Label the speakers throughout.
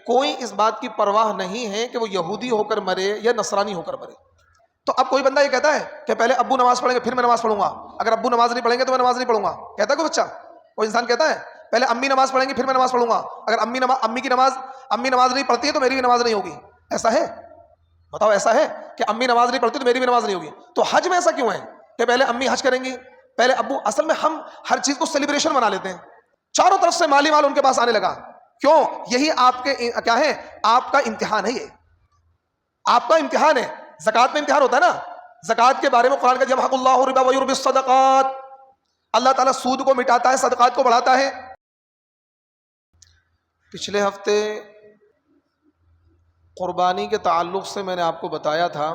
Speaker 1: کوئی اس بات کی پرواہ نہیں ہے کہ وہ یہودی ہو کر مرے یا نصرانی ہو کر مرے۔ تو اب کوئی بندہ یہ کہتا ہے کہ پہلے ابو نماز پڑھیں گے پھر میں نماز پڑھوں گا، اگر ابو نماز نہیں پڑھیں گے تو میں نماز نہیں پڑھوں گا، کہتا ہے کوئی بچہ؟ کوئی انسان کہتا ہے پہلے امی نماز پڑھیں گی پھر میں نماز پڑھوں گا، اگر امی نماز نہیں پڑھتی ہے تو میری بھی نماز نہیں ہوگی؟ ایسا ہے؟ بتاؤ ایسا ہے کہ امی نماز نہیں پڑھتی تو میری بھی نماز نہیں ہوگی؟ تو حج میں ایسا کیوں ہے کہ پہلے امی حج کریں گی پہلے ابو؟ اصل میں ہم ہر چیز کو سیلیبریشن بنا لیتے ہیں، چاروں طرف سے مال ان کے پاس آنے لگا، کیوں؟ یہی آپ کے کیا ہے، آپ کا امتحان ہے، یہ آپ کا امتحان ہے۔ زکوٰۃ میں امتحان ہوتا ہے نا، زکوٰۃ کے بارے میں قرآن کا یمحق اللہ الربا ویربی الصدقات، اللہ تعالیٰ سود کو مٹاتا ہے، صدقات کو بڑھاتا ہے۔ پچھلے ہفتے قربانی کے تعلق سے میں نے آپ کو بتایا تھا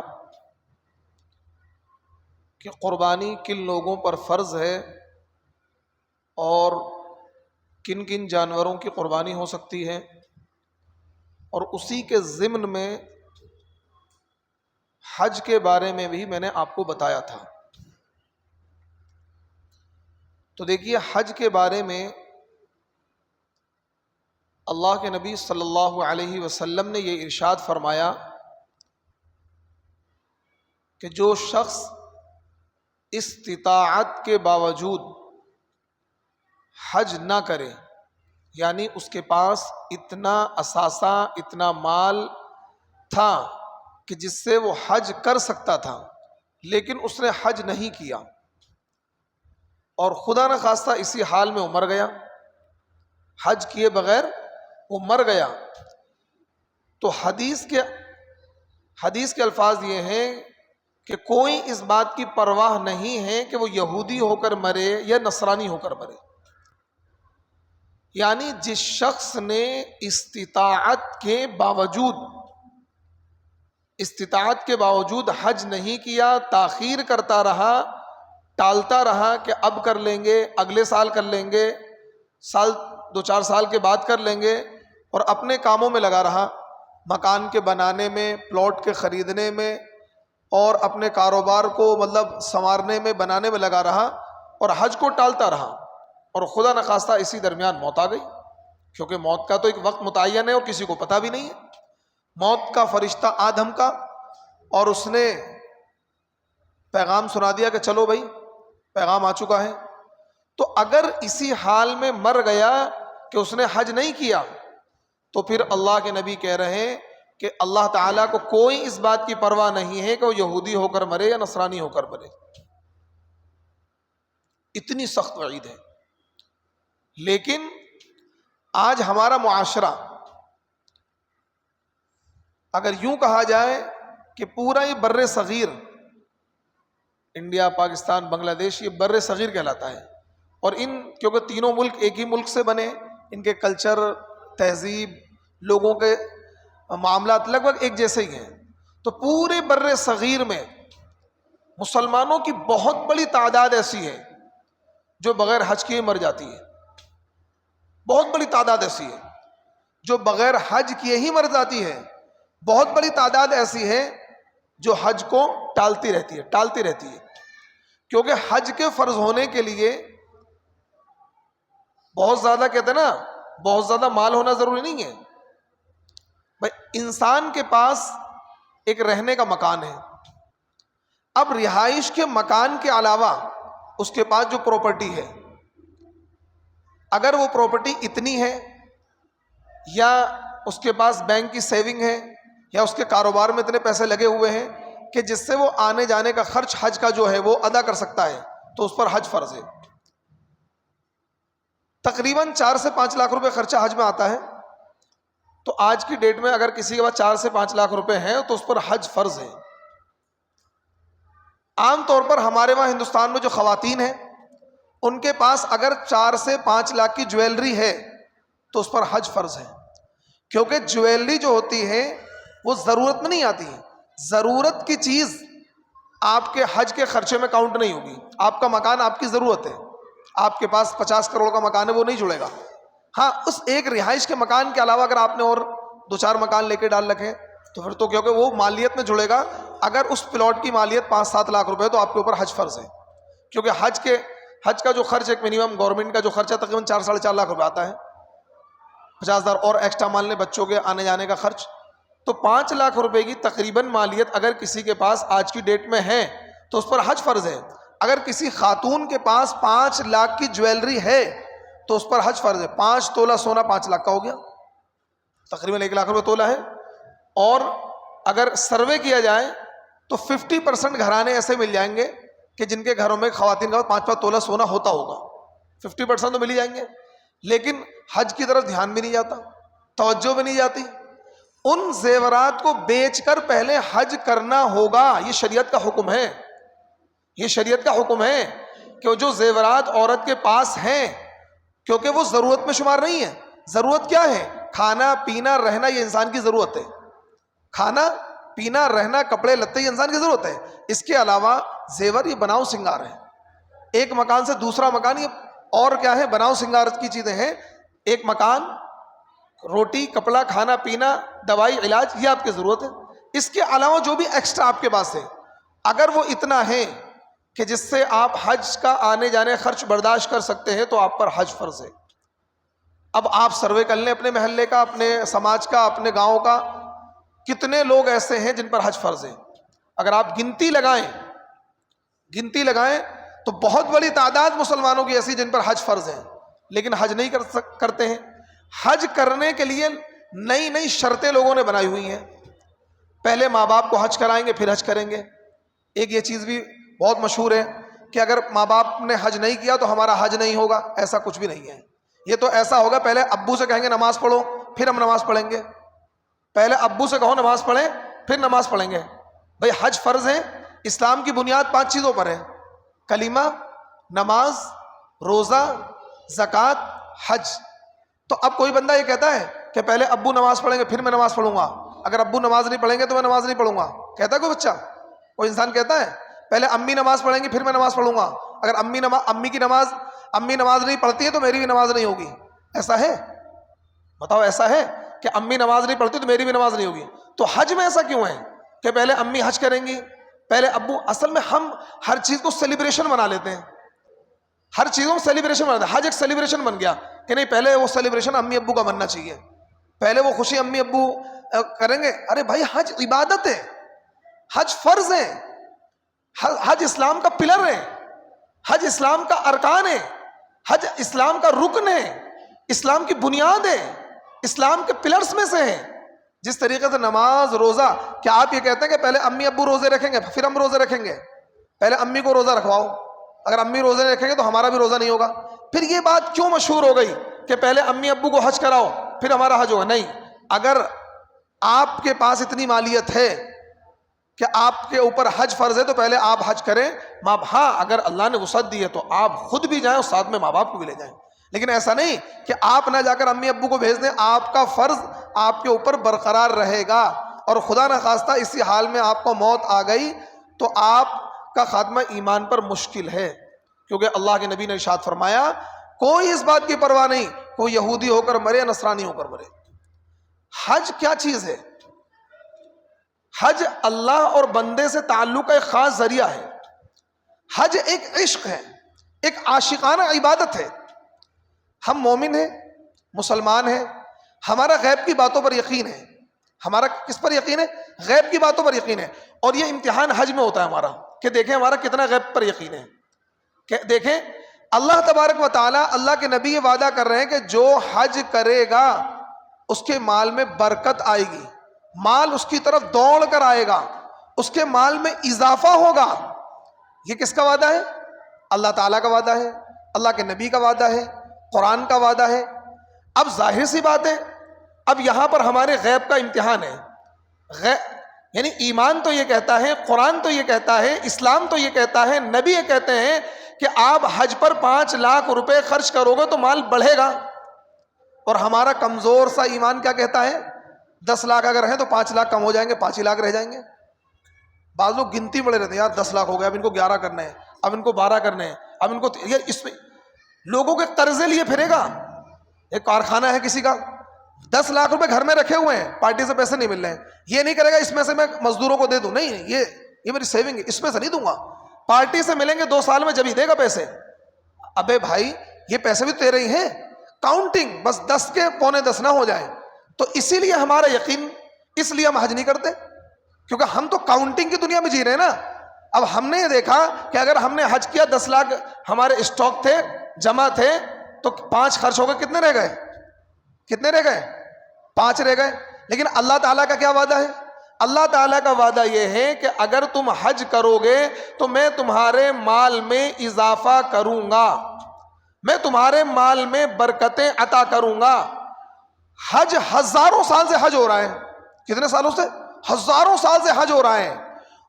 Speaker 1: کہ قربانی کن لوگوں پر فرض ہے اور کن کن جانوروں کی قربانی ہو سکتی ہے، اور اسی کے ضمن میں حج کے بارے میں بھی میں نے آپ کو بتایا تھا۔ تو دیکھیے حج کے بارے میں اللہ کے نبی صلی اللہ علیہ وسلم نے یہ ارشاد فرمایا کہ جو شخص استطاعت کے باوجود حج نہ کرے، یعنی اس کے پاس اتنا اثاثہ، اتنا مال تھا کہ جس سے وہ حج کر سکتا تھا لیکن اس نے حج نہیں کیا، اور خدا نخواستہ اسی حال میں وہ مر گیا، حج کیے بغیر وہ مر گیا، تو حدیث کے الفاظ یہ ہیں کہ کوئی اس بات کی پرواہ نہیں ہے کہ وہ یہودی ہو کر مرے یا نصرانی ہو کر مرے، یعنی جس شخص نے استطاعت کے باوجود حج نہیں کیا، تاخیر کرتا رہا، ٹالتا رہا کہ اب کر لیں گے، اگلے سال کر لیں گے، دو چار سال کے بعد کر لیں گے، اور اپنے کاموں میں لگا رہا، مکان کے بنانے میں، پلاٹ کے خریدنے میں، اور اپنے کاروبار کو سنوارنے میں، بنانے میں لگا رہا، اور حج کو ٹالتا رہا، اور خدا نخواستہ اسی درمیان موت آ گئی، کیونکہ موت کا تو ایک وقت متعین ہے اور کسی کو پتہ بھی نہیں ہے۔ موت کا فرشتہ آ دھمکا اور اس نے پیغام سنا دیا کہ چلو بھائی پیغام آ چکا ہے، تو اگر اسی حال میں مر گیا کہ اس نے حج نہیں کیا، تو پھر اللہ کے نبی کہہ رہے ہیں کہ اللہ تعالیٰ کو کوئی اس بات کی پرواہ نہیں ہے کہ وہ یہودی ہو کر مرے یا نصرانی ہو کر مرے۔ اتنی سخت وعید ہے۔ لیکن آج ہمارا معاشرہ، اگر یوں کہا جائے کہ پورا یہ بر صغیر، انڈیا، پاکستان، بنگلہ دیش، یہ بر صغیر کہلاتا ہے، اور کیونکہ تینوں ملک ایک ہی ملک سے بنے، ان کے کلچر، تہذیب، لوگوں کے معاملات لگ بھگ ایک جیسے ہی ہیں، تو پورے بر صغیر میں مسلمانوں کی بہت بڑی تعداد ایسی ہے جو بغیر حج کیے مر جاتی ہے، بہت بڑی تعداد ایسی ہے جو بغیر حج کیے ہی مر جاتی ہے، بہت بڑی تعداد ایسی ہے جو حج کو ٹالتی رہتی ہے، کیونکہ حج کے فرض ہونے کے لیے بہت زیادہ، کہتے ہیں نا، بہت زیادہ مال ہونا ضروری نہیں ہے بھائی، انسان کے پاس ایک رہنے کا مکان ہے، اب رہائش کے مکان کے علاوہ اس کے پاس جو پراپرٹی ہے، اگر وہ پراپرٹی اتنی ہے یا اس کے پاس بینک کی سیونگ ہے یا اس کے کاروبار میں اتنے پیسے لگے ہوئے ہیں کہ جس سے وہ آنے جانے کا خرچ حج کا جو ہے وہ ادا کر سکتا ہے، تو اس پر حج فرض ہے۔ تقریباً 4 سے 5 لاکھ روپے خرچہ حج میں آتا ہے، تو آج کی ڈیٹ میں اگر کسی کے پاس 4 سے 5 لاکھ روپے ہیں تو اس پر حج فرض ہے۔ عام طور پر ہمارے وہاں ہندوستان میں جو خواتین ہیں ان کے پاس اگر 4 سے 5 لاکھ کی جویلری ہے تو اس پر حج فرض ہے، کیونکہ جویلری جو ہوتی ہے وہ ضرورت میں نہیں آتی ہے، ضرورت کی چیز آپ کے حج کے خرچے میں کاؤنٹ نہیں ہوگی۔ آپ کا مکان آپ کی ضرورت ہے، آپ کے پاس 50 کروڑ کا مکان ہے، وہ نہیں جڑے گا۔ ہاں، اس ایک رہائش کے مکان کے علاوہ اگر آپ نے اور 2-4 مکان لے کے ڈال رکھے تو پھر تو کیونکہ وہ مالیت میں جڑے گا، اگر اس پلاٹ کی مالیت 5-7 لاکھ روپے تو آپ کے اوپر حج فرض ہے، کیونکہ حج کا جو خرچ ایک منیمم گورنمنٹ کا جو خرچہ تقریباً 4-4.5 لاکھ روپے آتا ہے۔ 50,000 اور ایکسٹرا مان لیں بچوں کے آنے جانے کا خرچ، تو 5 لاکھ روپے کی تقریباً مالیت اگر کسی کے پاس آج کی ڈیٹ میں ہے تو اس پر حج فرض ہے. اگر کسی خاتون کے پاس 5 لاکھ کی جویلری ہے تو اس پر حج فرض ہے. 5 تولہ سونا 5 لاکھ کا ہو گیا، تقریباً 1 لاکھ روپے تولہ ہے. اور اگر سروے کیا جائے تو 50% گھرانے ایسے مل جائیں گے کہ جن کے گھروں میں خواتین کا 5 تولہ سونا ہوتا ہوگا. 50% تو مل ہی جائیں گے، لیکن حج کی طرف دھیان بھی نہیں جاتا، توجہ بھی نہیں جاتی. ان زیورات کو بیچ کر پہلے حج کرنا ہوگا. یہ شریعت کا حکم ہے، یہ شریعت کا حکم ہے کہ جو زیورات عورت کے پاس ہیں، کیونکہ وہ ضرورت میں شمار نہیں ہے. ضرورت کیا ہے؟ کھانا پینا رہنا، یہ انسان کی ضرورت ہے. کھانا پینا رہنا کپڑے لتے، یہ انسان کی ضرورت ہے. اس کے علاوہ زیور یہ بناؤ سنگار ہے. ایک مکان سے دوسرا مکان، یہ اور کیا ہے؟ بناؤ سنگار کی چیزیں ہیں. ایک مکان، روٹی کپڑا کھانا پینا دوائی علاج، یہ آپ کی ضرورت ہے. اس کے علاوہ جو بھی ایکسٹرا آپ کے پاس ہے، اگر وہ اتنا ہے کہ جس سے آپ حج کا آنے جانے خرچ برداشت کر سکتے ہیں تو آپ پر حج فرض ہے. اب آپ سروے کر لیں اپنے محلے کا، اپنے سماج کا، اپنے گاؤں کا، کتنے لوگ ایسے ہیں جن پر حج فرض ہے. اگر آپ گنتی لگائیں تو بہت بڑی تعداد مسلمانوں کی ایسی جن پر حج فرض ہے لیکن حج نہیں کرتے ہیں. حج کرنے کے لیے نئی نئی شرطیں لوگوں نے بنائی ہوئی ہیں. پہلے ماں باپ کو حج کرائیں گے پھر حج کریں گے. ایک یہ چیز بھی بہت مشہور ہے کہ اگر ماں باپ نے حج نہیں کیا تو ہمارا حج نہیں ہوگا. ایسا کچھ بھی نہیں ہے. یہ تو ایسا ہوگا پہلے ابو سے کہیں گے نماز پڑھو پھر ہم نماز پڑھیں گے. پہلے ابو سے کہو نماز پڑھیں پھر نماز پڑھیں گے. بھائی حج فرض ہے. اسلام کی بنیاد 5 چیزوں پر ہے: کلمہ، نماز، روزہ، زکوٰۃ، حج. تو اب کوئی بندہ یہ کہتا ہے کہ پہلے ابو نماز پڑھیں گے پھر میں نماز پڑھوں گا، اگر ابو نماز نہیں پڑھیں گے تو میں نماز نہیں پڑھوں گا. کہتا ہے کوئی بچہ، کوئی انسان کہتا ہے پہلے امی نماز پڑھیں گی پھر میں نماز پڑھوں گا، اگر امی نماز نہیں پڑھتی ہے تو میری بھی نماز نہیں ہوگی؟ ایسا ہے؟ بتاؤ ایسا ہے کہ امی نماز نہیں پڑھتی تو میری بھی نماز نہیں ہوگی؟ تو حج میں ایسا کیوں ہے کہ پہلے امی حج کریں گی پہلے ابو؟ اصل میں ہم ہر چیز کو سیلیبریشن بنا لیتے ہیں، ہر چیزوں میں سیلیبریشن بنا لیتے ہیں. حج ایک سیلیبریشن بن گیا کہ نہیں پہلے وہ سیلیبریشن امی ابو کا بننا چاہیے، پہلے وہ خوشی امی ابو کریں گے. ارے بھائی حج عبادت ہے، حج فرض ہے، حج اسلام کا پلر ہے، حج اسلام کا ارکان ہے، حج اسلام کا رکن ہے، اسلام کی بنیاد ہے، اسلام کے پلرز میں سے ہے. جس طریقے سے نماز، روزہ، کیا آپ یہ کہتے ہیں کہ پہلے امی ابو روزے رکھیں گے پھر ہم روزے رکھیں گے؟ پہلے امی کو روزہ رکھواؤ، اگر امی روزے نہیں رکھیں گے تو ہمارا بھی روزہ نہیں ہوگا. پھر یہ بات کیوں مشہور ہو گئی کہ پہلے امی ابو کو حج کراؤ پھر ہمارا حج ہوگا؟ نہیں، اگر آپ کے پاس اتنی مالیت ہے کہ آپ کے اوپر حج فرض ہے تو پہلے آپ حج کریں. ہاں اگر اللہ نے وسعت دی ہے تو آپ خود بھی جائیں اور ساتھ میں ماں باپ کو بھی لے جائیں، لیکن ایسا نہیں کہ آپ نہ جا کر امی ابو کو بھیج دیں. آپ کا فرض آپ کے اوپر برقرار رہے گا، اور خدا نخواستہ اسی حال میں آپ کو موت آ گئی تو آپ کا خاتمہ ایمان پر مشکل ہے. کیونکہ اللہ کے نبی نے ارشاد فرمایا کوئی اس بات کی پرواہ نہیں کوئی یہودی ہو کر مرے یا نصرانی ہو کر مرے. حج کیا چیز ہے؟ حج اللہ اور بندے سے تعلق کا ایک خاص ذریعہ ہے. حج ایک عشق ہے، ایک عاشقانہ عبادت ہے. ہم مومن ہیں، مسلمان ہیں، ہمارا غیب کی باتوں پر یقین ہے. ہمارا کس پر یقین ہے؟ غیب کی باتوں پر یقین ہے. اور یہ امتحان حج میں ہوتا ہے ہمارا کہ دیکھیں ہمارا کتنا غیب پر یقین ہے. کہ دیکھیں اللہ تبارک و تعالیٰ، اللہ کے نبی یہ وعدہ کر رہے ہیں کہ جو حج کرے گا اس کے مال میں برکت آئے گی، مال اس کی طرف دوڑ کر آئے گا، اس کے مال میں اضافہ ہوگا. یہ کس کا وعدہ ہے؟ اللہ تعالیٰ کا وعدہ ہے، اللہ کے نبی کا وعدہ ہے، قرآن کا وعدہ ہے. اب ظاہر سی بات ہے، اب یہاں پر ہمارے غیب کا امتحان ہے. یعنی ایمان تو یہ کہتا ہے، قرآن تو یہ کہتا ہے، اسلام تو یہ کہتا ہے، نبی یہ کہتے ہیں کہ آپ حج پر 5 لاکھ روپے خرچ کرو گے تو مال بڑھے گا. اور ہمارا کمزور سا ایمان کیا کہتا ہے؟ 10 لاکھ اگر ہیں تو 5 لاکھ کم ہو جائیں گے، 5 ہی لاکھ رہ جائیں گے. بعض لوگ گنتی بڑے رہتے ہیں، یار 10 لاکھ ہو گئے، اب ان کو 11 کرنے ہیں، اب ان کو 12 کرنے ہیں، اب ان کو اس میں لوگوں کے قرضے لیے پھرے گا. ایک کارخانہ ہے کسی کا، 10 لاکھ روپے گھر میں رکھے ہوئے ہیں، پارٹی سے پیسے نہیں مل رہے ہیں. یہ نہیں کرے گا اس میں سے میں مزدوروں کو دے دوں، نہیں، یہ میری سیونگ ہے، اس میں سے نہیں دوں گا، پارٹی سے ملیں گے 2 سال میں جب ہی دے گا پیسے. ابے بھائی یہ پیسے بھی تیرے ہی ہیں، کاؤنٹنگ بس 10 کے پونے 10 نہ ہو جائے. تو اسی لیے ہمارا یقین, اس لیے ہم حج نہیں کرتے, کیونکہ ہم تو کاؤنٹنگ کی دنیا میں جی رہے ہیں نا. اب ہم نے یہ دیکھا کہ اگر ہم نے حج کیا 10 لاکھ ہمارے اسٹاک تھے, جمع تھے, تو 5 خرچ ہو گئے, کتنے رہ گئے؟ کتنے رہ گئے؟ 5 رہ گئے. لیکن اللہ تعالیٰ کا کیا وعدہ ہے؟ اللہ تعالیٰ کا وعدہ یہ ہے کہ اگر تم حج کرو گے تو میں تمہارے مال میں اضافہ کروں گا, میں تمہارے مال میں برکتیں عطا کروں گا. حج ہزاروں سال سے حج ہو رہا ہے. کتنے سالوں سے؟ ہزاروں سال سے حج ہو رہا ہے.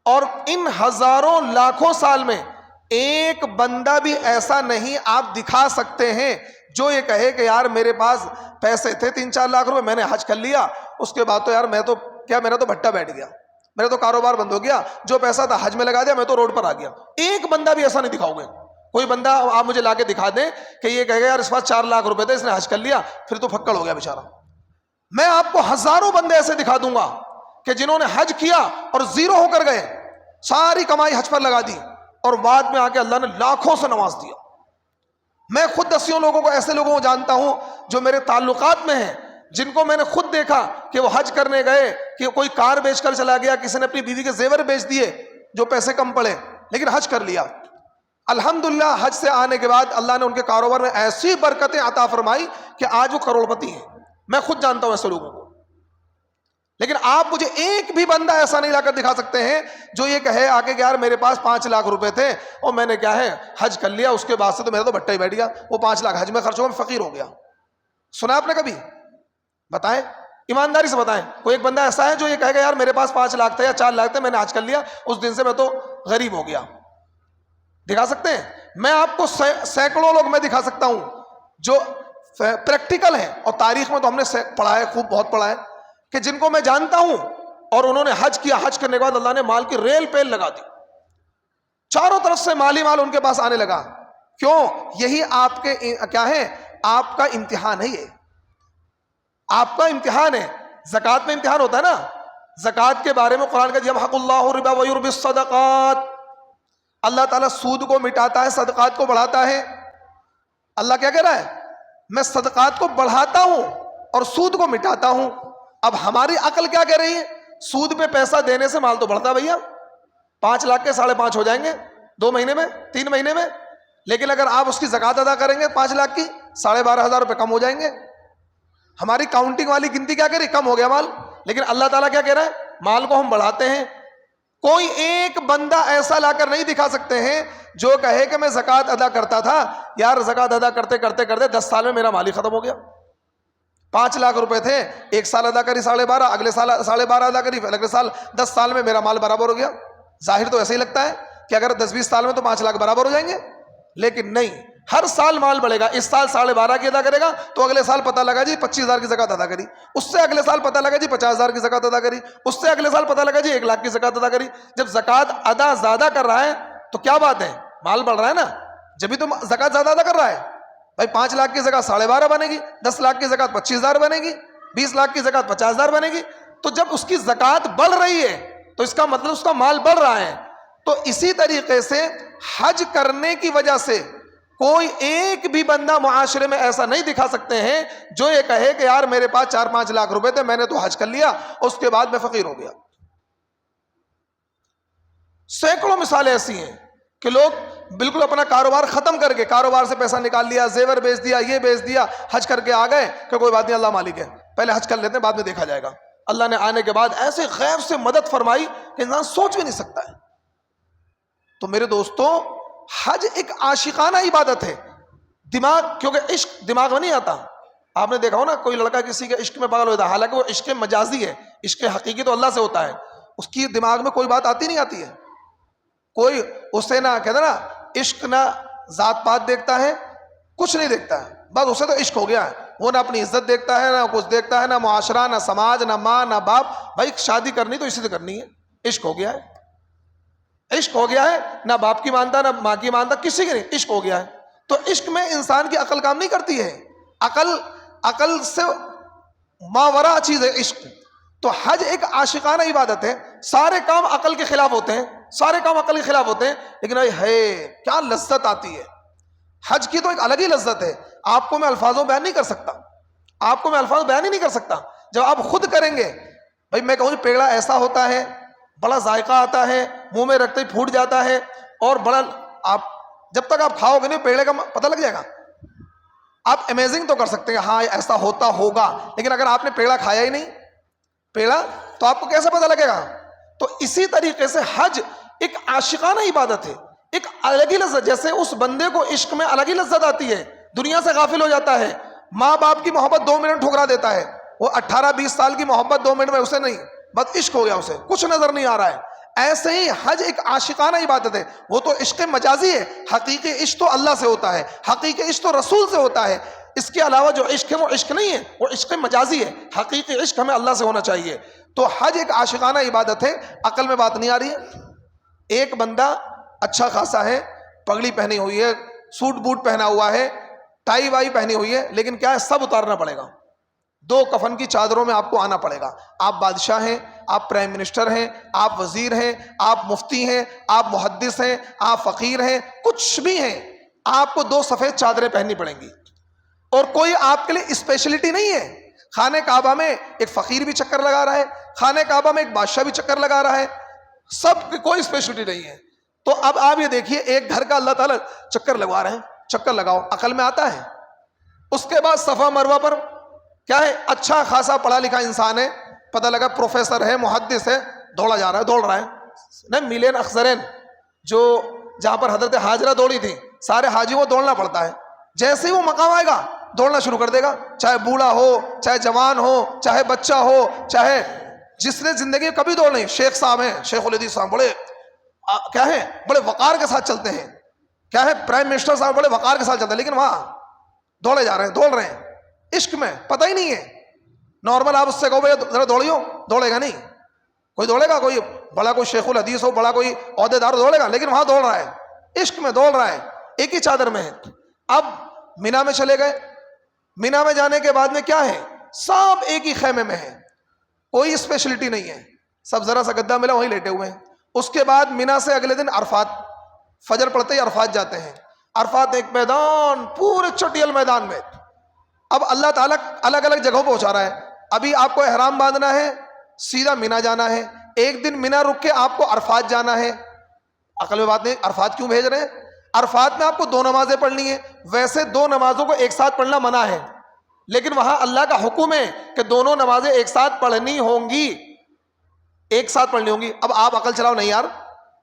Speaker 1: اور ان ہزاروں لاکھوں سال میں ایک بندہ بھی ایسا نہیں آپ دکھا سکتے ہیں جو یہ کہے کہ یار میرے پاس پیسے تھے 3-4 لاکھ روپے, میں نے حج کر لیا, اس کے بعد تو یار میں تو کیا, میرا تو بھٹا بیٹھ گیا, میرا تو کاروبار بند ہو گیا, جو پیسہ تھا حج میں لگا دیا, میں تو روڈ پر آ گیا. ایک بندہ بھی ایسا نہیں دکھاؤ گے. کوئی بندہ آپ مجھے لا کے دکھا دیں کہ یہ کہے گا یار اس پاس 4 لاکھ روپے تھے, اس نے حج کر لیا, پھر تو پھکڑ ہو گیا بیچارہ. میں آپ کو ہزاروں بندے ایسے دکھا دوں گا کہ جنہوں نے حج کیا اور زیرو ہو کر گئے, ساری کمائی حج پر لگا دی, اور بعد میں آ کے اللہ نے لاکھوں سے نواز دیا. میں خود 10 لوگوں کو, ایسے لوگوں کو جانتا ہوں جو میرے تعلقات میں ہیں, جن کو میں نے خود دیکھا کہ وہ حج کرنے گئے کہ کوئی کار بیچ کر چلا گیا, کسی نے اپنی بیوی کے زیور بیچ دیے جو پیسے کم پڑے, لیکن حج کر لیا. الحمدللہ حج سے آنے کے بعد اللہ نے ان کے کاروبار میں ایسی برکتیں عطا فرمائی کہ آج وہ کروڑپتی ہیں. میں خود جانتا ہوں ایسے لوگوں کو. لیکن آپ مجھے ایک بھی بندہ ایسا نہیں لا کر دکھا سکتے ہیں جو یہ کہے آگے کہ یار میرے پاس 5 لاکھ روپے تھے اور میں نے کیا ہے حج کر لیا, اس کے بعد سے تو میرا تو بھٹا ہی بیٹھ گیا, وہ 5 لاکھ حج میں خرچ ہو گیا, فقیر ہو گیا. سنا آپ نے کبھی؟ بتائیں, ایمانداری سے بتائیں, کوئی ایک بندہ ایسا ہے جو یہ کہے گا یار میرے پاس 5 لاکھ تھے یا 4 لاکھ تھے, میں نے حج کر لیا, اس دن سے میں تو غریب ہو گیا؟ دکھا سکتے ہیں؟ میں آپ کو سینکڑوں لوگ میں دکھا سکتا ہوں جو پریکٹیکل ہیں, اور تاریخ میں تو ہم نے پڑھا ہے, خوب بہت پڑھا ہے, کہ جن کو میں جانتا ہوں اور انہوں نے حج کیا, حج کرنے کے بعد اللہ نے مال کی ریل پیل لگا دی, چاروں طرف سے مالی مال ان کے پاس آنے لگا. کیوں؟ یہی آپ کے کیا ہے, آپ کا امتحان ہے, یہ آپ کا امتحان ہے. زکوٰۃ میں امتحان ہوتا ہے نا. زکوٰۃ کے بارے میں قرآن کا یمحق اللہ الربا ویربی الصدقات, اللہ تعالیٰ سود کو مٹاتا ہے, صدقات کو بڑھاتا ہے. اللہ کیا کہہ رہا ہے؟ میں صدقات کو بڑھاتا ہوں اور سود کو مٹاتا ہوں. اب ہماری عقل کیا کہہ رہی ہے؟ سود پہ پیسہ دینے سے مال تو بڑھتا ہے بھیا, 5 لاکھ کے 5.5 ہو جائیں گے 2 مہینے میں, 3 مہینے میں. لیکن اگر آپ اس کی زکوٰۃ ادا کریں گے 5 لاکھ کی, 12,500 روپے کم ہو جائیں گے. ہماری کاؤنٹنگ والی گنتی کیا کہہ رہی؟ کم ہو گیا مال. لیکن اللہ تعالیٰ کیا کہہ رہا ہے؟ مال کو ہم بڑھاتے ہیں. کوئی ایک بندہ ایسا لا کر نہیں دکھا سکتے ہیں جو کہے کہ میں زکوٰۃ ادا کرتا تھا, یار زکوٰۃ ادا کرتے کرتے کرتے 10 سال میں میرا مال ہی ختم ہو گیا. 5 لاکھ روپے تھے, 1 سال ادا کری 12.5, اگلے سال 12.5 ادا کری, اگلے سال 10 سال میں میرا مال برابر ہو گیا. ظاہر تو ایسا ہی لگتا ہے کہ اگر 10-20 سال میں تو 5 لاکھ برابر ہو جائیں گے, لیکن نہیں, ہر سال مال بڑھے گا. اس سال 12.5 کی ادا کرے گا تو اگلے سال پتہ لگا جی 25,000 کی زکوٰۃ ادا کری, اس سے اگلے سال پتہ لگا جی 50,000 کی زکوٰۃ ادا کری, اس سے اگلے سال پتہ لگا جی 1 لاکھ کی زکوٰۃ ادا کری. جب زکوٰۃ ادا زیادہ کر رہا ہے تو کیا بات ہے؟ مال بڑھ رہا ہے نا, جبھی تو زکوٰۃ زیادہ ادا کر رہا ہے. بھائی 5 لاکھ کی زکوٰۃ 12.5 بنے گی, 10 لاکھ کی زکوٰۃ 25,000 بنے گی, 20 لاکھ کی زکوٰۃ 50,000 بنے گی. تو جب اس کی زکوٰۃ بڑھ رہی ہے تو اس کا مطلب اس کا مال بڑھ رہا ہے. تو اسی طریقے سے حج کرنے کی وجہ سے کوئی ایک بھی بندہ معاشرے میں ایسا نہیں دکھا سکتے ہیں جو یہ کہے کہ یار میرے پاس 4-5 لاکھ روپے تھے, میں نے تو حج کر لیا, اس کے بعد میں فقیر ہو گیا. سینکڑوں مثالیں ایسی ہیں کہ لوگ بالکل اپنا کاروبار ختم کر کے, کاروبار سے پیسہ نکال لیا, زیور بیچ دیا, یہ بیچ دیا, حج کر کے آ گئے کہ کوئی بات نہیں, اللہ مالک ہے, پہلے حج کر لیتے ہیں بعد میں دیکھا جائے گا. اللہ نے آنے کے بعد ایسے غیب سے مدد فرمائی کہ انسان سوچ بھی نہیں سکتا ہے. تو میرے دوستوں, حج ایک عاشقانہ عبادت ہے. دماغ, کیونکہ عشق دماغ میں نہیں آتا. آپ نے دیکھا ہو نا, کوئی لڑکا کسی کے عشق میں پاگل ہوتا ہے, حالانکہ وہ عشق مجازی ہے, عشق حقیقی تو اللہ سے ہوتا ہے. اس کی دماغ میں کوئی بات آتی نہیں آتی ہے. کوئی اسے نہ کہتا نا عشق, نہ ذات پات دیکھتا ہے, کچھ نہیں دیکھتا ہے, بس اسے تو عشق ہو گیا ہے. وہ نہ اپنی عزت دیکھتا ہے, نہ کچھ دیکھتا ہے, نہ معاشرہ, نہ سماج, نہ ماں, نہ باپ. بھائی شادی کرنی تو اسی سے کرنی ہے, عشق ہو گیا ہے. عشق ہو گیا ہے, نہ باپ کی مانتا, نہ ماں کی مانتا, کسی کی نہیں, عشق ہو گیا ہے. تو عشق میں انسان کی عقل کام نہیں کرتی ہے. عقل سے ماورا چیز ہے عشق. تو حج ایک عاشقانہ عبادت ہے. سارے کام عقل کے خلاف ہوتے ہیں, سارے کام عقل کے خلاف ہوتے ہیں, لیکن بھائی ہے کیا لذت آتی ہے. حج کی تو ایک الگ ہی لذت ہے، آپ کو میں الفاظوں بیان نہیں کر سکتا، آپ کو میں الفاظ بیان ہی نہیں کر سکتا۔ جب آپ خود کریں گے، بھائی میں کہوں پیڑا ایسا ہوتا ہے، بڑا ذائقہ آتا ہے، منہ میں رکھتے ہی پھوٹ جاتا ہے، اور بڑا آپ جب تک آپ کھاؤ گے نہیں پیڑے کا پتہ لگ جائے گا۔ آپ امیزنگ تو کر سکتے ہیں ہاں ایسا ہوتا ہوگا، لیکن اگر آپ نے پیڑا کھایا ہی نہیں پیڑا تو آپ کو کیسے پتہ لگے گا؟ تو اسی طریقے سے حج ایک عاشقانہ عبادت ہے، ایک الگ ہی لذت، جیسے اس بندے کو عشق میں الگ ہی لذت آتی ہے، دنیا سے غافل ہو جاتا ہے، ماں باپ کی محبت 2 منٹ ٹھکرا دیتا ہے، وہ 18-20 سال کی محبت 2 منٹ میں اسے نہیں، بس عشق ہو گیا، اسے کچھ نظر نہیں آ رہا ہے۔ ایسے ہی حج ایک عاشقانہ عبادت ہے، وہ تو عشق مجازی ہے، حقیقی عشق تو اللہ سے ہوتا ہے، حقیقی عشق تو رسول سے ہوتا ہے، اس کے علاوہ جو عشق ہے وہ عشق نہیں ہے، وہ عشق مجازی ہے، حقیقی عشق ہمیں اللہ سے ہونا چاہیے۔ تو حج ایک عاشقانہ عبادت ہے۔ عقل میں بات نہیں آ رہی ہے، ایک بندہ اچھا خاصا ہے، پگڑی پہنی ہوئی ہے، سوٹ بوٹ پہنا ہوا ہے، ٹائی وائی پہنی ہوئی ہے، لیکن کیا ہے سب اتارنا پڑے گا، 2 کفن کی چادروں میں آپ کو آنا پڑے گا۔ آپ بادشاہ ہیں، آپ پرائم منسٹر ہیں، آپ وزیر ہیں، آپ مفتی ہیں، آپ محدث ہیں، آپ فقیر ہیں، کچھ بھی ہیں، آپ کو 2 سفید چادریں پہننی پڑیں گی، اور کوئی آپ کے لیے اسپیشلٹی نہیں ہے۔ خانہ کعبہ میں ایک فقیر بھی چکر لگا رہا ہے، خانہ کعبہ میں ایک بادشاہ بھی چکر لگا رہا ہے، سب کی کوئی اسپیشلٹی نہیں ہے۔ تو اب آپ یہ دیکھیے ایک گھر کا اللہ تعالیٰ چکر لگوا رہے ہیں، چکر لگاؤ، عقل میں آتا ہے؟ اس کے بعد صفا مروہ پر کیا ہے، اچھا خاصا پڑھا لکھا انسان ہے، پتہ لگا پروفیسر ہے، محدث ہے، دوڑا جا رہا ہے، دوڑ رہا ہے نہیں، میلین اخسرین جو جہاں پر حضرت حاجرہ دوڑی تھی، سارے حاجیوں کو دوڑنا پڑتا ہے، جیسے ہی وہ مقام آئے گا دوڑنا شروع کر دے گا، چاہے بوڑھا ہو، چاہے جوان ہو، چاہے بچہ ہو، چاہے جس نے زندگی میں کبھی دوڑ نہیں، شیخ صاحب ہیں، شیخ الحدیث صاحب بڑے کیا ہے، بڑے وقار کے ساتھ چلتے ہیں، کیا ہے پرائم منسٹر صاحب بڑے وقار کے ساتھ چلتے ہیں، لیکن وہاں دوڑے جا رہے ہیں، دوڑ رہے ہیں عشق میں، پتہ ہی نہیں ہے۔ نارمل آپ اس سے کہو بھائی ذرا دوڑیو، دوڑے گا نہیں، کوئی دوڑے گا، کوئی بڑا کوئی شیخ الحدیث ہو، بڑا کوئی عہدے دار دوڑے گا، لیکن وہاں دوڑ رہا ہے، عشق میں دوڑ رہا ہے، ایک ہی چادر میں ہے۔ اب مینا میں چلے گئے، مینا میں جانے کے بعد میں کیا ہے، سب ایک ہی خیمے میں ہے، کوئی اسپیشلٹی نہیں ہے، سب ذرا سا گدا ملا وہیں لیٹے ہوئے ہیں۔ اس کے بعد مینا سے اگلے دن عرفات، فجر پڑتے ہی عرفات جاتے ہیں۔ عرفات ایک میدان، پورے چٹیل میدان میں، اب اللہ تعالیٰ الگ الگ جگہوں پہنچا رہا ہے۔ ابھی آپ کو احرام باندھنا ہے، سیدھا مینا جانا ہے، ایک دن مینا رک کے آپ کو عرفات جانا ہے۔ عقل میں بات نہیں، عرفات کیوں بھیج رہے ہیں؟ عرفات میں آپ کو 2 نمازیں پڑھنی ہیں، ویسے 2 نمازوں کو ایک ساتھ پڑھنا منع ہے، لیکن وہاں اللہ کا حکم ہے کہ دونوں نمازیں ایک ساتھ پڑھنی ہوں گی، ایک ساتھ پڑھنی ہوں گی۔ اب آپ عقل چلاؤ نہیں یار،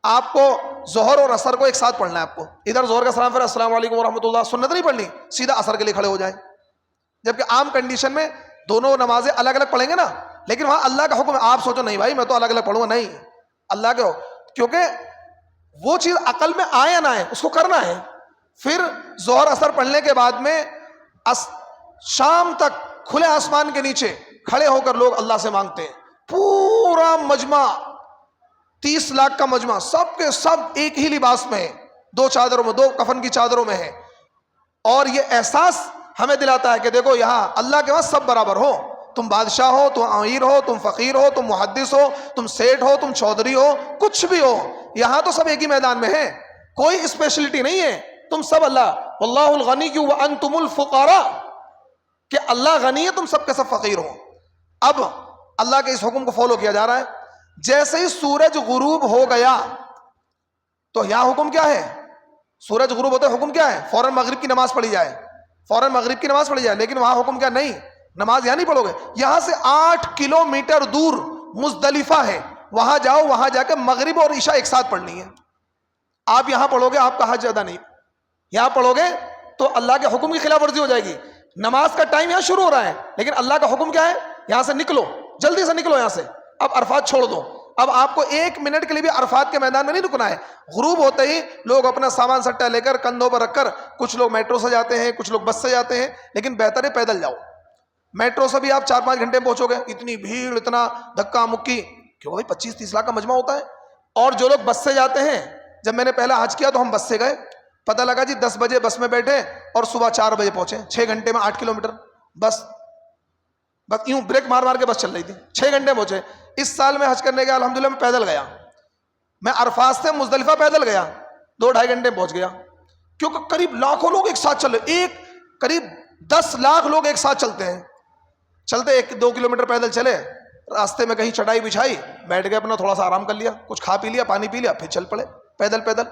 Speaker 1: آپ کو ظہر اور عصر کو ایک ساتھ پڑھنا ہے، آپ کو ادھر ظہر کا سلام، پھر السلام علیکم ورحمۃ اللہ، سنت نہیں پڑھنی، سیدھا عصر کے لیے کھڑے ہو جائیں، جبکہ عام کنڈیشن میں دونوں نمازیں الگ الگ پڑھیں گے نا، لیکن وہاں اللہ کا حکم ہے، آپ سوچو نہیں بھائی میں تو الگ الگ پڑھوں گا، نہیں، اللہ کے ہو، کیونکہ وہ چیز عقل میں آئے یا نہ آئے اس کو کرنا ہے۔ پھر ظہر عصر پڑھنے کے بعد میں شام تک کھلے آسمان کے نیچے کھڑے ہو کر لوگ اللہ سے مانگتے ہیں، پورا مجمع 30 لاکھ کا مجمع، سب کے سب ایک ہی لباس میں ہے، 2 چادروں میں، 2 کفن کی چادروں میں ہے، اور یہ احساس ہمیں دلاتا ہے کہ دیکھو یہاں اللہ کے وہاں سب برابر ہو، تم بادشاہ ہو، تم امیر ہو، تم فقیر ہو، تم محدث ہو، تم سیٹھ ہو، تم چودھری ہو، کچھ بھی ہو، یہاں تو سب ایک ہی میدان میں ہے، کوئی اسپیشلٹی نہیں ہے، تم سب اللہ، واللہ الغنی وانتم الفقراء، کہ اللہ غنی ہے، تم سب کے سب فقیر ہو۔ اب اللہ کے اس حکم کو فالو کیا جا رہا ہے۔ جیسے ہی سورج غروب ہو گیا تو یہاں حکم کیا ہے، سورج غروب ہوتا ہے حکم کیا ہے، فوراً مغرب کی نماز پڑھی جائے، فوراً مغرب کی نماز پڑھی جائے، لیکن وہاں حکم کیا، نہیں نماز یہاں نہیں پڑھو گے، یہاں سے 8 کلومیٹر دور مزدلفہ ہے، وہاں جاؤ، وہاں جا کے مغرب اور عشاء ایک ساتھ پڑھنی ہے۔ آپ یہاں پڑھو گے آپ کا حج ادا نہیں، یہاں پڑھو گے تو اللہ کے حکم کی خلاف ورزی ہو جائے گی۔ نماز کا ٹائم یہاں شروع ہو رہا ہے، لیکن اللہ کا حکم کیا ہے، یہاں سے نکلو، جلدی سے نکلو یہاں سے، اب عرفات چھوڑ دو۔ اب آپ کو 1 منٹ کے لیے بھی عرفات کے میدان میں نہیں رکنا ہے۔ غروب ہوتے ہی لوگ اپنا سامان سٹا لے کر کندھوں پر رکھ کر، کچھ لوگ میٹرو سے جاتے ہیں، کچھ لوگ بس سے جاتے ہیں، لیکن بہتر ہے پیدل جاؤ۔ میٹرو سے بھی آپ 4-5 گھنٹے پہنچو گے، اتنی بھیڑ، اتنا دھکا مکی، کیوں بھائی 25-30 لاکھ کا مجمع ہوتا ہے۔ اور جو لوگ بس سے جاتے ہیں، جب میں نے پہلا حج کیا تو ہم بس سے گئے، پتہ لگا جی 10 بجے بس میں بیٹھے اور صبح 4 بجے پہنچے، 6 گھنٹے میں 8 کلومیٹر، بس یوں بریک مار مار کے بس چل رہی تھی، 6 گھنٹے پہنچے۔ اس سال میں حج کرنے گیا الحمدللہ میں پیدل گیا، میں عرفات سے مزدلفہ پیدل گیا، 2-2.5 گھنٹے پہنچ گیا۔ کیونکہ قریب لاکھوں لوگ ایک ساتھ چلے, ایک قریب 10 لاکھ لوگ ایک ساتھ چلتے ہیں. چلتے 1-2 کلومیٹر پیدل چلے, راستے میں کہیں چٹائی بچھائی, بیٹھ گئے, اپنا تھوڑا سا آرام کر لیا, کچھ کھا پی لیا, پانی پی لیا, پھر چل پڑے پیدل پیدل.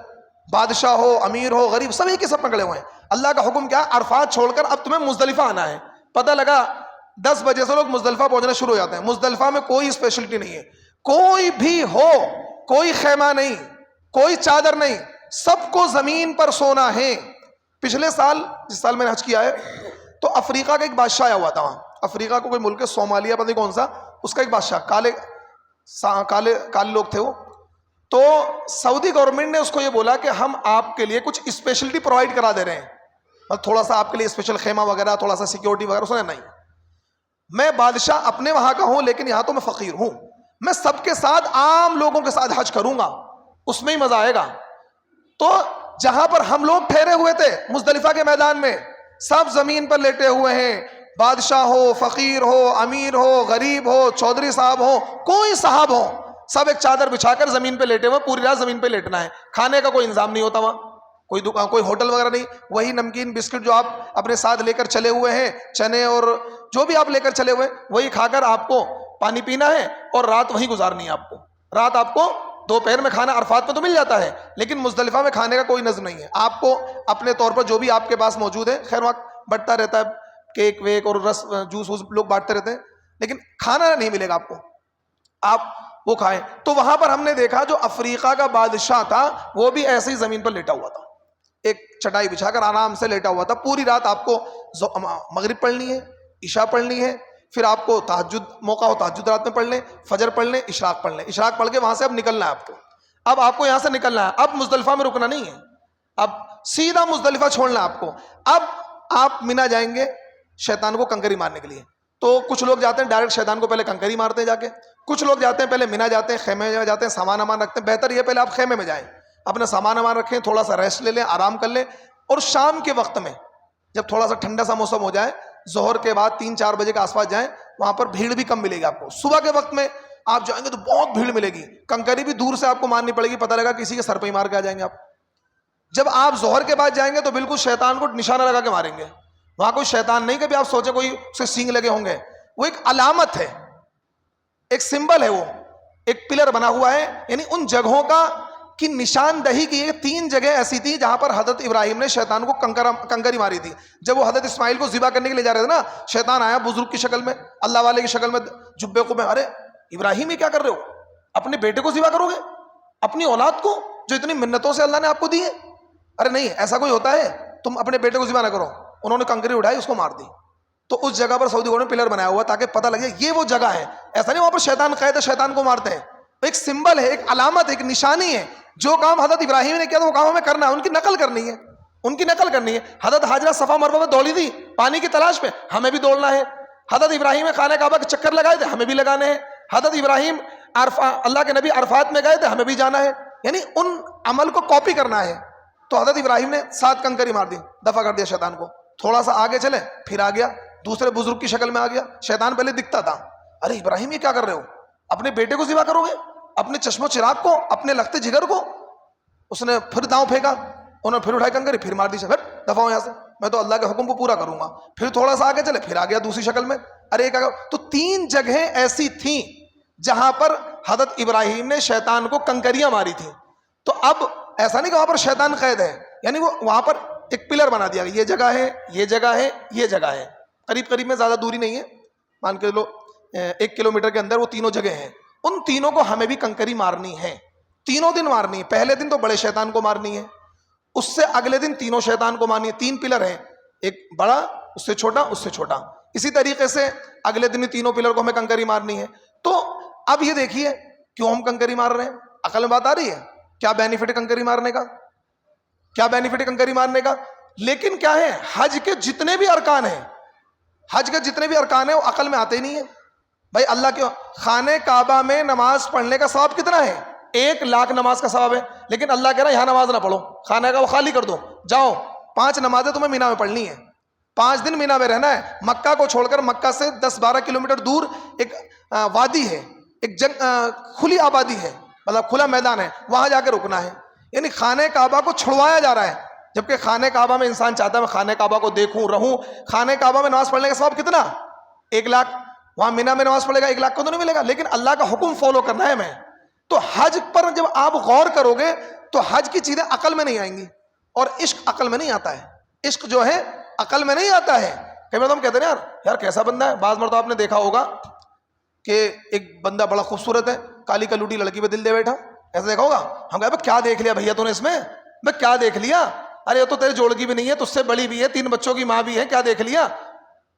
Speaker 1: بادشاہ ہو, امیر ہو, غریب, سب ایک ہی سب پکڑے ہوئے ہیں. اللہ کا حکم کیا, عرفات چھوڑ کر اب تمہیں مزدلفہ آنا ہے. پتہ لگا 10 بجے سے لوگ مزدلفہ پہنچنا شروع ہو جاتے ہیں. مزدلفہ میں کوئی اسپیشلٹی نہیں ہے, کوئی بھی ہو, کوئی خیمہ نہیں, کوئی چادر نہیں, سب کو زمین پر سونا ہے. پچھلے سال, جس سال میں نے حج کیا ہے, تو افریقہ کا ایک بادشاہ آیا ہوا تھا وہاں. افریقہ کو کوئی ملک ہے, صومالیہ پتہ نہیں کون سا, اس کا ایک بادشاہ, کالے لوگ تھے وہ. تو سعودی گورنمنٹ نے اس کو یہ بولا کہ ہم آپ کے لیے کچھ اسپیشلٹی پرووائڈ کرا دے رہے ہیں, مطلب تھوڑا سا آپ کے لیے اسپیشل خیمہ وغیرہ, تھوڑا سا سیکیورٹی وغیرہ. اس نے نہیں, میں بادشاہ اپنے وہاں کا ہوں, لیکن یہاں تو میں فقیر ہوں, میں سب کے ساتھ, عام لوگوں کے ساتھ حج کروں گا, اس میں ہی مزہ آئے گا. تو جہاں پر ہم لوگ ٹھہرے ہوئے تھے مزدلفہ کے میدان میں, سب زمین پر لیٹے ہوئے ہیں, بادشاہ ہو, فقیر ہو, امیر ہو, غریب ہو, چودھری صاحب ہو, کوئی صاحب ہو, سب ایک چادر بچھا کر زمین پہ لیٹے ہوئے, پوری رات زمین پہ لیٹنا ہے. کھانے کا کوئی انتظام نہیں ہوتا وہاں, کوئی دکان, کوئی ہوٹل وغیرہ نہیں. وہی نمکین بسکٹ جو آپ اپنے ساتھ لے کر چلے ہوئے ہیں, چنے اور جو بھی آپ لے کر چلے ہوئے, وہی کھا کر آپ کو پانی پینا ہے اور رات وہیں گزارنی ہے آپ کو. رات آپ کو دوپہر میں کھانا عرفات میں تو مل جاتا ہے, لیکن مزدلفہ میں کھانے کا کوئی نظم نہیں ہے. آپ کو اپنے طور پر جو بھی آپ کے پاس موجود ہے, خیر وہاں بٹتا رہتا ہے, کیک ویک اور رس جوس لوگ بانٹتے رہتے ہیں, لیکن کھانا نہیں ملے گا آپ کو, آپ وہ کھائیں. تو وہاں پر ہم نے دیکھا جو افریقہ کا بادشاہ تھا وہ بھی ایسے ہی زمین پر لیٹا ہوا تھا, ایک چٹائی بچھا کر آرام سے لیٹا ہوا تھا. پوری رات آپ کو مغرب پڑھنی ہے, عشاء پڑھنی ہے, پھر آپ کو تہجد موقع ہو تہجد رات میں پڑھ لیں, فجر پڑھ لیں, اشراق پڑھ لیں. اشراق پڑھ کے وہاں سے اب نکلنا ہے آپ کو. اب آپ کو یہاں سے نکلنا ہے, اب مزدلفہ میں رکنا نہیں ہے, اب سیدھا مزدلفہ چھوڑنا ہے آپ کو. اب آپ مینا جائیں گے شیطان کو کنکری مارنے کے لیے. تو کچھ لوگ جاتے ہیں ڈائریکٹ شیطان کو پہلے کنکری مارتے ہیں جا کے, کچھ لوگ جاتے ہیں پہلے مینا جاتے ہیں, خیمے میں جاتے ہیں, سامان امان رکھتے ہیں. بہتر یہ پہلے آپ خیمے میں جائیں, اپنا سامان امان رکھیں, تھوڑا سا ریسٹ لے لیں, آرام کر لیں. اور شام کے وقت میں جب تھوڑا سا ٹھنڈا سا موسم ہو جائے, ظہر کے بعد 3-4 بجے کے آس پاس جائیں, وہاں پر بھیڑ بھی کم ملے گی آپ کو. صبح کے وقت میں آپ جائیں گے تو بہت بھیڑ ملے گی, کنکری بھی دور سے آپ کو مارنی پڑے گی, پتہ لگا کسی کے سر پہ ہی مار کے آ جائیں گے آپ. جب آپ ظہر کے بعد جائیں گے تو بالکل شیطان کو نشانہ لگا کے ماریں گے. وہاں کوئی شیطان نہیں کہ بھی آپ سوچیں کوئی اس سے سینگ لگے ہوں گے, وہ ایک علامت ہے, ایک سمبل ہے, وہ ایک پلر بنا ہوا ہے. یعنی ان جگہوں کا کی نشاندہی کی 3 جگہ ایسی تھی جہاں پر حضرت ابراہیم نے شیطان کو کنکری ماری تھی. جب وہ حضرت اسماعیل کو ذبح کرنے کے لیے جا رہے تھے نا, شیطان آیا بزرگ کی شکل میں, اللہ والے کی شکل میں, جبے کو میں, ارے ابراہیم یہ کیا کر رہے ہو, اپنے بیٹے کو ذبح کرو گے, اپنی اولاد کو جو اتنی منتوں سے اللہ نے آپ کو دی ہے. ارے نہیں, ایسا کوئی ہوتا ہے, تم اپنے بیٹے کو ذبح نہ کرو. انہوں نے کنکری اٹھائی, اس کو مار دی. تو اس جگہ پر سعودی گورنمنٹ نے پلر بنایا ہوا تاکہ پتہ لگے یہ وہ جگہ ہے. ایسا نہیں وہاں پر شیطان قید ہے, شیطان کو مارتے ہیں. ایک سمبل ہے, ایک علامت, ایک نشانی ہے. جو کام حضرت ابراہیم نے کیا تھا وہ کام ہمیں کرنا ہے, ان کی نقل کرنی ہے, ان کی نقل کرنی ہے. حضرت حاجرہ صفا مروہ میں دوڑی تھی پانی کی تلاش میں, ہمیں بھی دوڑنا ہے. حضرت ابراہیم نے خانہ کعبہ کے چکر لگائے تھے, ہمیں بھی لگانے ہیں. حضرت ابراہیم اللہ کے نبی عرفات میں گئے تھے, ہمیں بھی جانا ہے. یعنی ان عمل کو کاپی کرنا ہے. تو حضرت ابراہیم نے 7 کنکری مار دی, دفع کر دیا شیطان کو. تھوڑا سا آگے چلے, پھر آ گیا دوسرے بزرگ کی شکل میں آ گیا. شیطان پہلے دکھتا تھا, ارے ابراہیم یہ کیا کر رہے ہو, اپنے بیٹے کو ذبح کرو گے, اپنے چشم و چراغ کو, اپنے لخت جگر کو. اس نے پھر داؤں پھینکا, انہوں نے پھر اٹھائی کنکری, پھر مار دی. دفعہ ہو یہاں سے, میں تو اللہ کے حکم کو پورا کروں گا. پھر تھوڑا سا آگے چلے, پھر آ گیا دوسری شکل میں, ارے کیا. تو 3 جگہیں ایسی تھیں جہاں پر حضرت ابراہیم نے شیطان کو کنکریاں ماری تھیں. تو اب ایسا نہیں کہ وہاں پر شیطان قید ہے, یعنی وہ وہاں پر ایک پلر بنا دیا, یہ جگہ ہے, یہ جگہ ہے, یہ جگہ ہے. قریب میں, زیادہ دوری نہیں ہے, مان کے لو 1 کلومیٹر کے اندر وہ تینوں جگہ ہیں. ان تینوں کو ہمیں بھی کنکری مارنی ہے, تینوں دن مارنی ہے. پہلے دن تو بڑے شیطان کو مارنی ہے, اس سے اگلے دن تینوں شیطان کو مارنی ہے. 3 پلر ہیں, ایک بڑا, اس سے چھوٹا, اس سے چھوٹا. اسی طریقے سے اگلے دن تینوں پلر کو ہمیں کنکری مارنی ہے. تو اب یہ دیکھیے کیوں ہم کنکری مار رہے ہیں, عقل میں بات آ رہی ہے, کیا بینیفٹ ہے کنکری مارنے کا, کیا بینیفٹ ہے کنکری مارنے کا. لیکن کیا ہے, حج کے جتنے بھی ارکان ہیں, حج کے جتنے بھی ارکان ہیں وہ عقل میں آتے ہی نہیں ہیں. بھائی اللہ کے خانہ کعبہ میں نماز پڑھنے کا ثواب کتنا ہے, 1 لاکھ نماز کا ثواب ہے. لیکن اللہ کہہ رہا ہے یہاں نماز نہ پڑھو, خانہ کا وہ خالی کر دو, جاؤ 5 نمازیں تمہیں مینا میں پڑھنی ہے, 5 دن مینا میں رہنا ہے. مکہ کو چھوڑ کر, مکہ سے 10-12 کلومیٹر دور ایک وادی ہے, ایک کھلی آبادی ہے, مطلب کھلا میدان ہے, وہاں جا کے رکنا ہے. یعنی خانہ کعبہ کو چھڑوایا جا رہا ہے. جبکہ خانہ کعبہ میں انسان چاہتا ہے میں خانہ کعبہ کو دیکھوں رہوں. خانہ کعبہ میں نماز پڑھنے کا ثواب کتنا؟ 1 لاکھ. وہاں مینا میں نماز پڑھے گا 1 لاکھ کو تو نہیں ملے گا, لیکن اللہ کا حکم فالو کرنا ہے میں. تو حج پر جب آپ غور کرو گے تو حج کی چیزیں عقل میں نہیں آئیں گی, اور عشق عقل میں نہیں آتا ہے. عشق جو ہے عقل میں نہیں آتا ہے. کئی بار ہم کہتے ہیں یار کیسا بندہ ہے. بعض مرتبہ آپ نے دیکھا ہوگا کہ ایک بندہ بڑا خوبصورت ہے, کالی کلوٹی لڑکی پہ دل دے بیٹھا, ایسا دیکھا ہوگا. ہم کہتے ہیں کیا دیکھ لیا بھیا تو نے اس میں, میں کیا دیکھ لیا, ارے یہ تو تیرے جوڑ کی بھی نہیں ہے, تجھ سے بڑی بھی ہے, 3 بچوں کی ماں بھی ہے, کیا دیکھ لیا.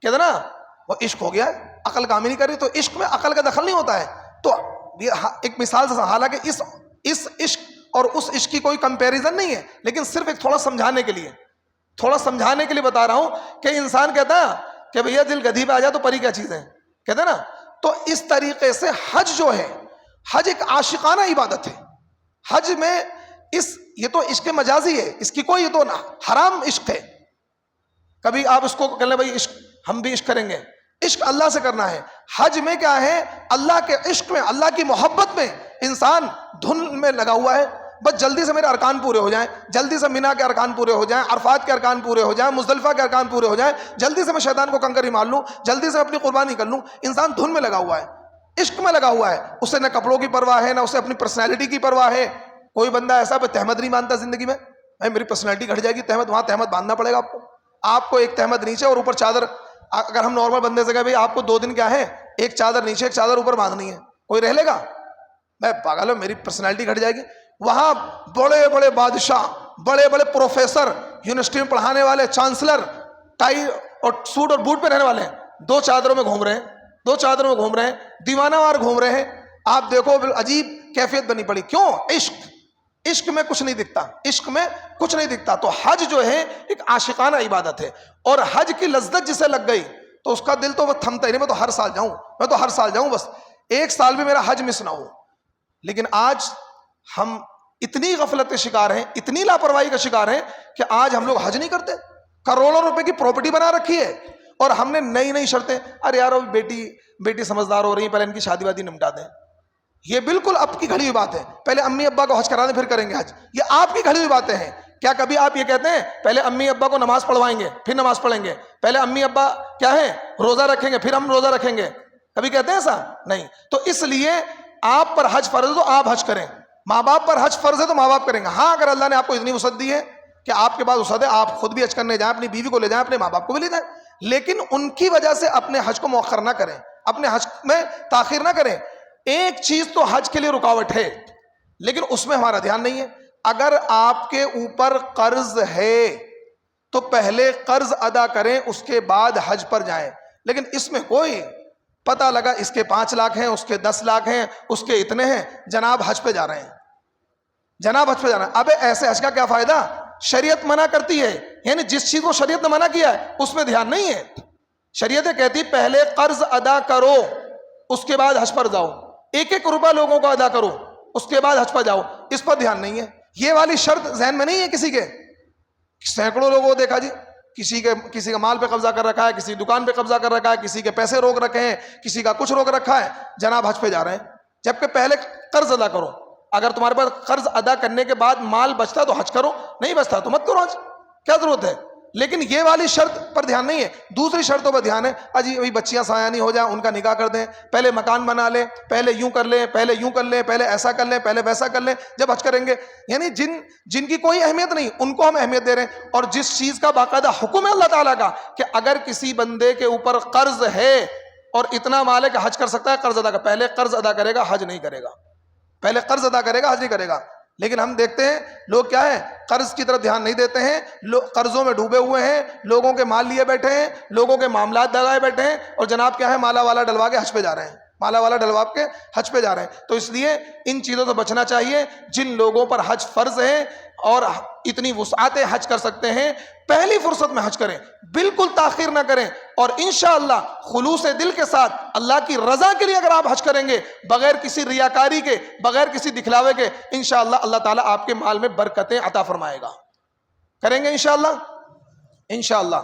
Speaker 1: کہتے نا وہ عشق ہو گیا, عقل کام ہی نہیں کر رہی. تو عشق میں عقل کا دخل نہیں ہوتا ہے. تو ایک مثال سے, حالانکہ اس عشق اور اس عشق کی کوئی کمپیریزن نہیں ہے, لیکن صرف ایک تھوڑا سمجھانے کے لیے بتا رہا ہوں کہ انسان کہتا ہے کہ بھیا دل گدھی پہ آ جائے تو پری کیا چیز ہے, کہتے نا. تو اس طریقے سے حج جو ہے, حج ایک عاشقانہ عبادت ہے. حج میں یہ تو عشق مجازی ہے, اس کی کوئی یہ تو حرام عشق ہے. کبھی آپ اس کو کہہ لیں بھائی عشق, ہم بھی عشق کریں گے, عشق اللہ سے کرنا ہے. حج میں کیا ہے, اللہ کے عشق میں, اللہ کی محبت میں انسان دھن میں لگا ہوا ہے. بس جلدی سے میرے ارکان پورے ہو جائیں, جلدی سے مینا کے ارکان پورے ہو جائیں, عرفات کے ارکان پورے ہو جائیں, مزدلفہ کے ارکان پورے ہو جائیں, جلدی سے میں شیطان کو کنکری مار لوں, جلدی سے اپنی قربانی کر لوں. انسان دھن میں لگا ہوا ہے, عشق میں لگا ہوا ہے. اسے نہ کپڑوں کی پرواہ ہے, نہ اسے اپنی پرسنالٹی کی پرواہ ہے. کوئی بندہ ایسا تہمت نہیں باندھتا زندگی میں, میری پرسنالٹی گھٹ جائے گی, تہمت, وہاں تہمت باندھنا پڑے گا آپ کو ایک تہمت نیچے اور اوپر چادر. اگر ہم نارمل بندے سے کہیں بھائی آپ کو 2 دن کیا ہے, ایک چادر نیچے ایک چادر اوپر باندھنی ہے, کوئی رہ لے گا؟ میں پاگل ہوں, میری پرسنالٹی گھٹ جائے گی. وہاں بڑے بڑے بادشاہ, بڑے بڑے پروفیسر, یونیورسٹی میں پڑھانے والے, چانسلر, ٹائی اور سوٹ اور بوٹ پہ رہنے والے ہیں, 2 چادروں میں گھوم رہے ہیں, دیوانہ وار گھوم رہے ہیں. آپ دیکھو عجیب کیفیت بنی پڑی. کیوں؟ عشق میں کچھ نہیں دکھتا. تو حج جو ہے ایک عاشقانہ عبادت ہے, اور حج کی لذت جسے لگ گئی تو اس کا دل تو وہ تھمتا ہی نہیں, میں تو ہر سال جاؤں, بس 1 سال بھی میرا حج مس نہ ہو. لیکن آج ہم اتنی غفلت کے شکار ہیں, اتنی لاپرواہی کا شکار ہیں کہ آج ہم لوگ حج نہیں کرتے. کروڑوں روپے کی پراپرٹی بنا رکھی ہے, اور ہم نے نئی شرطیں, ارے یار بیٹی سمجھدار ہو رہی ہے, پہلے ان کی شادی وادی نمٹا دیں. یہ بالکل اب کی گھڑی ہوئی بات ہے. پہلے امی ابا کو حج کرا دیں پھر کریں گے حج, یہ آپ کی گھڑی ہوئی باتیں ہیں. کیا کبھی آپ یہ کہتے ہیں پہلے امی ابا کو نماز پڑھوائیں گے پھر نماز پڑھیں گے, پہلے امی ابا کیا ہے روزہ رکھیں گے پھر ہم روزہ رکھیں گے, کبھی کہتے ہیں ایسا؟ نہیں. تو اس لیے آپ پر حج فرض ہے تو آپ حج کریں, ماں باپ پر حج فرض ہے تو ماں باپ کریں گے. ہاں اگر اللہ نے آپ کو اتنی وسعت دی ہے کہ آپ کے پاس وسعت ہے, آپ خود بھی حج کرنے جائیں, اپنی بیوی کو لے جائیں, اپنے ماں باپ کو بھی لے جائیں, لیکن ان کی وجہ سے اپنے حج کو مؤخر نہ کریں, اپنے حج میں تاخیر نہ کریں. ایک چیز تو حج کے لیے رکاوٹ ہے, لیکن اس میں ہمارا دھیان نہیں ہے. اگر آپ کے اوپر قرض ہے تو پہلے قرض ادا کریں, اس کے بعد حج پر جائیں. لیکن اس میں کوئی پتہ لگا اس کے 5 لاکھ ہیں, اس کے 10 لاکھ ہیں, اس کے اتنے ہیں, جناب حج پہ جا رہے ہیں, ابے ایسے حج کا کیا فائدہ؟ شریعت منع کرتی ہے, یعنی جس چیز کو شریعت نے منع کیا ہے اس میں دھیان نہیں ہے. شریعت کہتی پہلے قرض ادا کرو اس کے بعد حج پر جاؤ, 1 روپیہ لوگوں کو ادا کرو اس کے بعد حج پر جاؤ, اس پر دھیان نہیں ہے. یہ والی شرط ذہن میں نہیں ہے کسی کے. سینکڑوں لوگوں کو دیکھا جی, کسی کا مال پہ قبضہ کر رکھا ہے, کسی دکان پہ قبضہ کر رکھا ہے, کسی کے پیسے روک رکھے ہیں, کسی کا کچھ روک رکھا ہے, جناب حج پہ جا رہے ہیں. جبکہ پہلے قرض ادا کرو. اگر تمہارے پاس قرض ادا کرنے کے بعد مال بچتا تو حج کرو, نہیں بچتا تو مت کرو حج, کیا ضرورت ہے. لیکن یہ والی شرط پر دھیان نہیں ہے. دوسری شرطوں پر دھیان ہے, اجی بچیاں سایانی ہو جائیں, ان کا نکاح کر دیں, پہلے مکان بنا لیں, پہلے یوں کر لیں, پہلے یوں کر لیں, پہلے ایسا کر لیں, پہلے ویسا کر لیں, جب حج کریں گے. یعنی جن کی کوئی اہمیت نہیں ان کو ہم اہمیت دے رہے ہیں. اور جس چیز کا باقاعدہ حکم ہے اللہ تعالیٰ کا کہ اگر کسی بندے کے اوپر قرض ہے اور اتنا مال ہے کہ حج کر سکتا ہے, قرض ادا کر, پہلے قرض ادا کرے گا, حج نہیں کرے گا. پہلے قرض ادا کرے گا, حج نہیں کرے گا. لیکن ہم دیکھتے ہیں لوگ کیا ہے, قرض کی طرف دھیان نہیں دیتے ہیں, قرضوں میں ڈوبے ہوئے ہیں, لوگوں کے مال لیے بیٹھے ہیں, لوگوں کے معاملات دگائے بیٹھے ہیں, اور جناب کیا ہے مالا والا ڈلوا کے حج پہ جا رہے ہیں, تو اس لیے ان چیزوں سے بچنا چاہیے. جن لوگوں پر حج فرض ہے اور اتنی وسعت حج کر سکتے ہیں, پہلی فرصت میں حج کریں, بالکل تاخیر نہ کریں, اور انشاءاللہ خلوص دل کے ساتھ اللہ کی رضا کے لیے اگر آپ حج کریں گے, بغیر کسی ریاکاری کے, بغیر کسی دکھلاوے کے, انشاءاللہ اللہ تعالیٰ آپ کے مال میں برکتیں عطا فرمائے گا. کریں گے انشاءاللہ.